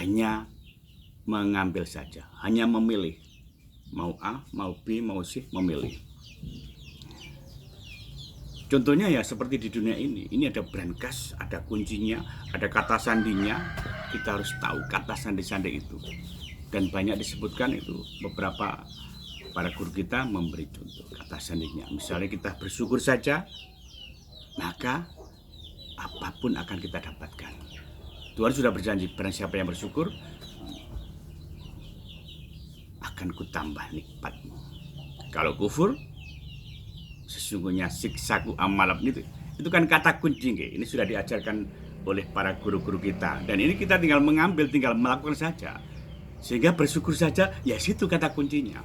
hanya mengambil saja, hanya memilih. Mau A, mau B, mau C, memilih. Contohnya ya seperti di dunia ini ada brankas, ada kuncinya, ada kata sandinya. Kita harus tahu kata sandi-sandi itu. Dan banyak disebutkan itu, beberapa para guru kita memberi contoh kata sandinya. Misalnya kita bersyukur saja, maka apapun akan kita dapatkan. Tuhan sudah berjanji, barang siapa yang bersyukur, akan kutambah nikmatmu. Kalau kufur, sesungguhnya siksaku amalab itu kan kata kunci. Ini sudah diajarkan oleh para guru-guru kita. Dan ini kita tinggal mengambil, tinggal melakukan saja. Sehingga bersyukur saja, ya situ kata kuncinya.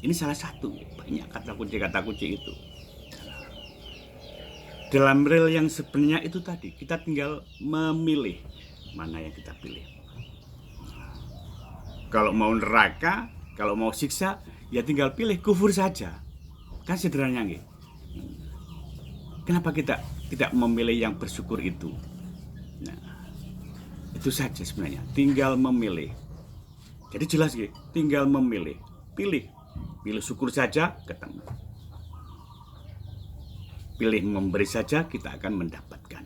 Ini salah satu, banyak kata kunci itu. Dalam real yang sebenarnya itu tadi, kita tinggal memilih mana yang kita pilih. Kalau mau neraka, kalau mau siksa, ya tinggal pilih kufur saja. Kan sederhananya nggih. Kenapa kita tidak memilih yang bersyukur itu? Nah, itu saja sebenarnya. Tinggal memilih. Jadi jelas nggih, tinggal memilih. Pilih syukur saja ketemu. Pilih memberi saja, kita akan mendapatkan.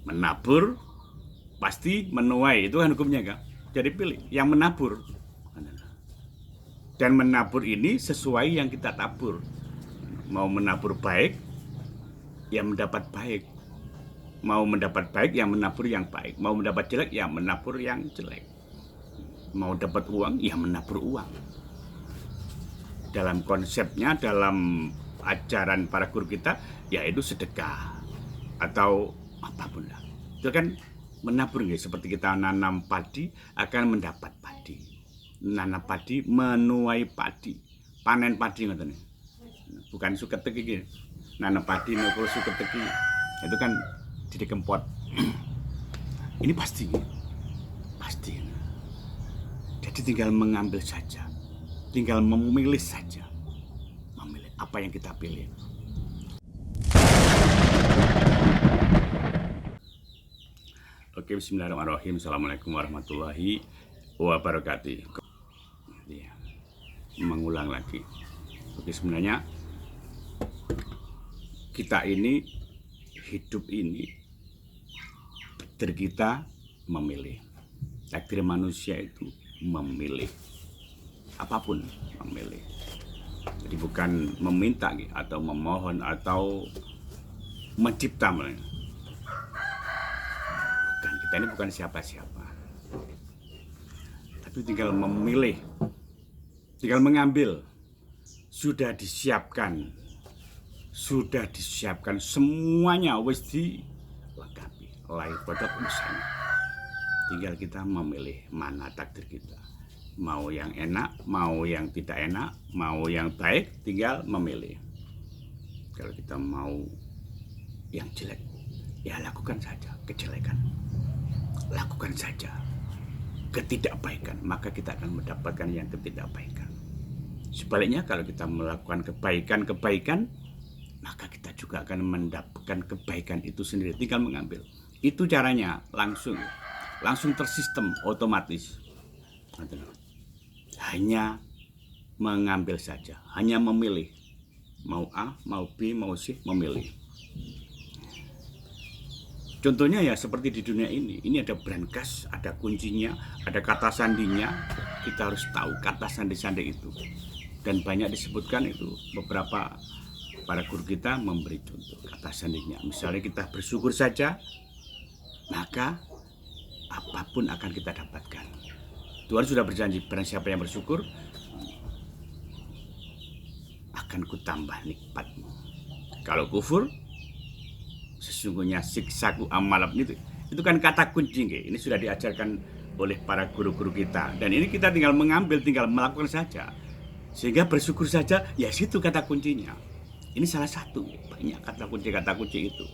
Menabur pasti menuai, itu kan hukumnya kan. Jadi pilih yang menabur. Dan menabur ini sesuai yang kita tabur. Mau menabur baik, ya mendapat baik. Mau mendapat baik, ya menabur yang baik. Mau mendapat jelek, ya menabur yang jelek. Mau dapat uang, ya menabur uang. Dalam konsepnya, dalam ajaran para guru kita, yaitu sedekah atau apapun lah. Itu kan menabur nggih, seperti kita nanam padi akan mendapat padi. Nanam padi menuai padi. Panen padi ngoten. Bukan suketek iki. Nanam padi nukul suketek iki. Itu kan jadi kempot. Ini pasti. Pasti. Jadi tinggal mengambil saja. Tinggal memilih saja. Apa yang kita pilih. Oke, bismillahirrahmanirrahim. Assalamualaikum warahmatullahi wabarakatuh. Ya, mengulang lagi. Oke, sebenarnya kita ini hidup ini takdir kita memilih. Takdir manusia itu memilih. Apapun memilih. Jadi bukan meminta atau memohon atau mencipta. Bukan, kita ini bukan siapa-siapa. Tapi tinggal memilih, tinggal mengambil. Sudah disiapkan semuanya, wis dilengkapi. Lahir pada urusan. Tinggal kita memilih mana takdir kita. Mau yang enak, mau yang tidak enak, mau yang baik, tinggal memilih. Kalau kita mau yang jelek, ya lakukan saja kejelekan. Lakukan saja ketidakbaikan, maka kita akan mendapatkan yang ketidakbaikan. Sebaliknya, kalau kita melakukan kebaikan, maka kita juga akan mendapatkan kebaikan itu sendiri. Tinggal mengambil. Itu caranya, langsung tersistem, otomatis. Hanya mengambil saja, hanya memilih. Mau A, mau B, mau C, memilih. Contohnya ya seperti di dunia ini ada brankas, ada kuncinya, ada kata sandinya. Kita harus tahu kata sandi-sandi itu. Dan banyak disebutkan itu, beberapa para guru kita memberi contoh kata sandinya. Misalnya kita bersyukur saja, maka apapun akan kita dapatkan. Tuhan sudah berjanji, barang siapa yang bersyukur, akan kutambah nikmatmu. Kalau kufur, sesungguhnya siksaku amalab itu kan kata kunci. Ini sudah diajarkan oleh para guru-guru kita. Dan ini kita tinggal mengambil, tinggal melakukan saja. Sehingga bersyukur saja, ya situ kata kuncinya. Ini salah satu, banyak kata kunci itu.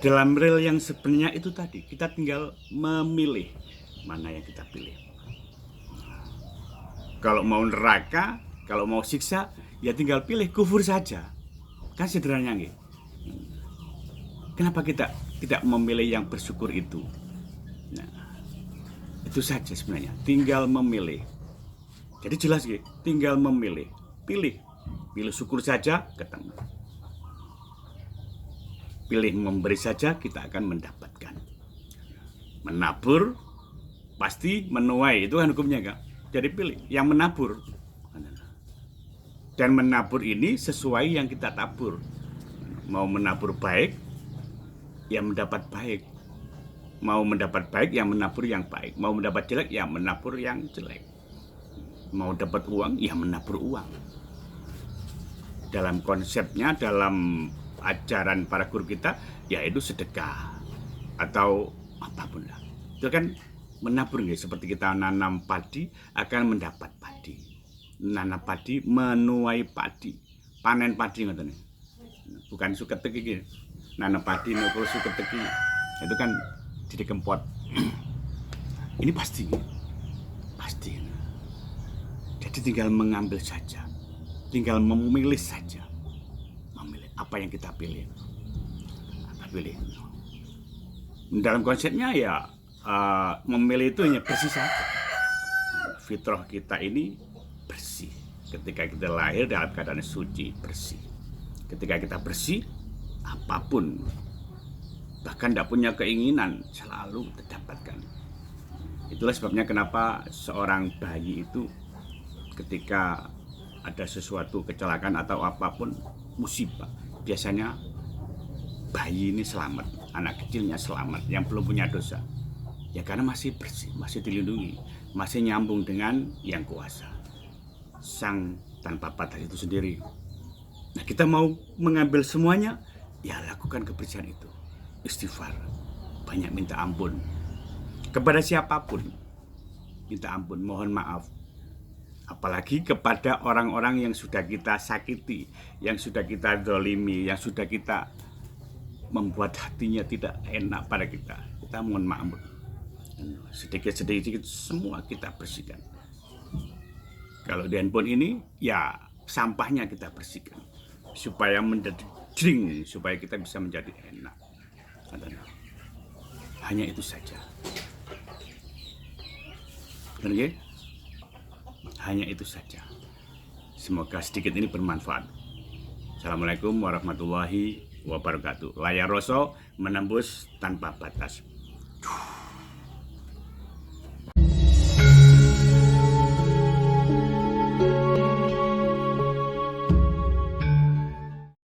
Dalam real yang sebenarnya itu tadi, kita tinggal memilih mana yang kita pilih. Kalau mau neraka, kalau mau siksa, ya tinggal pilih kufur saja. Kan sederhananya nggih. Kenapa kita tidak memilih yang bersyukur itu? Nah, itu saja sebenarnya, tinggal memilih. Jadi jelas gitu, tinggal memilih, pilih syukur saja ketemu. Pilih memberi saja kita akan mendapatkan. Menabur pasti menuai, itu kan hukumnya Kak. Jadi pilih yang menabur. Dan menabur ini sesuai yang kita tabur. Mau menabur baik, ya mendapat baik. Mau mendapat baik, ya menabur yang baik. Mau mendapat jelek, ya menabur yang jelek. Mau dapat uang, ya menabur uang. Dalam konsepnya, dalam ajaran para guru kita, yaitu sedekah atau apapun lah. Itu kan menabur, ya. Seperti kita nanam padi akan mendapat padi. Nanam padi menuai padi, panen padi ngoten. Bukan suketek iki. Nanam padi nukul suketek iki. Itu kan jadi kempot. Ini pasti. Pasti. Jadi tinggal mengambil saja. Tinggal memilih saja. Memilih apa yang kita pilih. Apa pilih. Dalam konsepnya ya memilih itu hanya bersih saja. Fitrah kita ini bersih. Ketika kita lahir dalam keadaan suci, bersih. Ketika kita bersih, apapun, bahkan tidak punya keinginan, selalu terdapatkan. Itulah sebabnya kenapa seorang bayi itu ketika ada sesuatu kecelakaan atau apapun, musibah, biasanya bayi ini selamat, anak kecilnya selamat, yang belum punya dosa. Ya karena masih bersih, masih dilindungi, masih nyambung dengan yang kuasa, Sang tanpa batas itu sendiri. Nah, kita mau mengambil semuanya, ya lakukan kebersihan itu. Istighfar, banyak minta ampun kepada siapapun. Minta ampun, mohon maaf. Apalagi kepada orang-orang yang sudah kita sakiti, yang sudah kita zalimi, yang sudah kita membuat hatinya tidak enak pada kita. Kita mohon maaf. Sedikit-sedikit semua kita bersihkan. Kalau di handphone ini, ya sampahnya kita bersihkan supaya menjadi jring, supaya kita bisa menjadi enak. Hanya itu saja. Benar? Hanya itu saja. Semoga sedikit ini bermanfaat. Assalamualaikum warahmatullahi wabarakatuh. Layar Roso menembus tanpa batas.